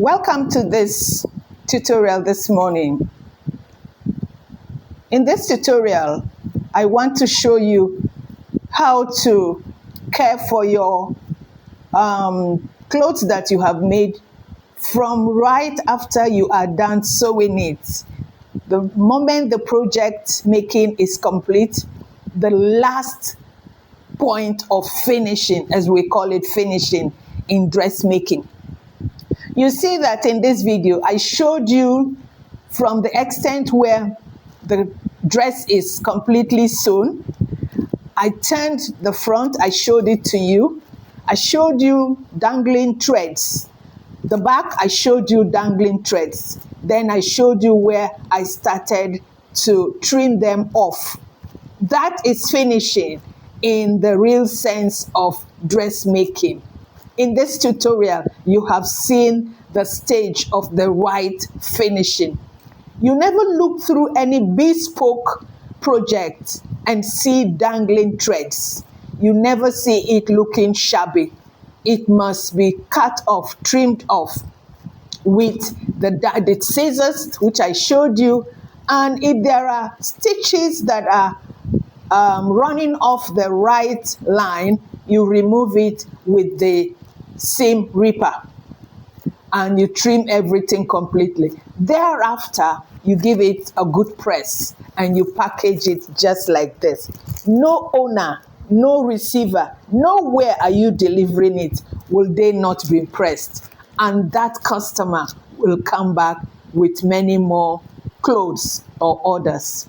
Welcome to this tutorial this morning. In this tutorial, I want to show you how to care for your clothes that you have made from right after you are done sewing it. The moment the project making is complete, the last point of finishing, as we call it, finishing in dressmaking. You see that in this video, I showed you from the extent where the dress is completely sewn. I turned the front, I showed it to you. I showed you dangling threads. The back, I showed you dangling threads. Then I showed you where I started to trim them off. That is finishing in the real sense of dressmaking. In this tutorial, you have seen the stage of the right finishing. You never look through any bespoke project and see dangling threads. You never see it looking shabby. It must be cut off, trimmed off with the scissors, which I showed you. And if there are stitches that are running off the right line, you remove it with the seam ripper and you trim everything completely. Thereafter, you give it a good press and you package it just like this. No owner, no receiver, nowhere are you delivering it will they not be impressed, and that customer will come back with many more clothes or orders.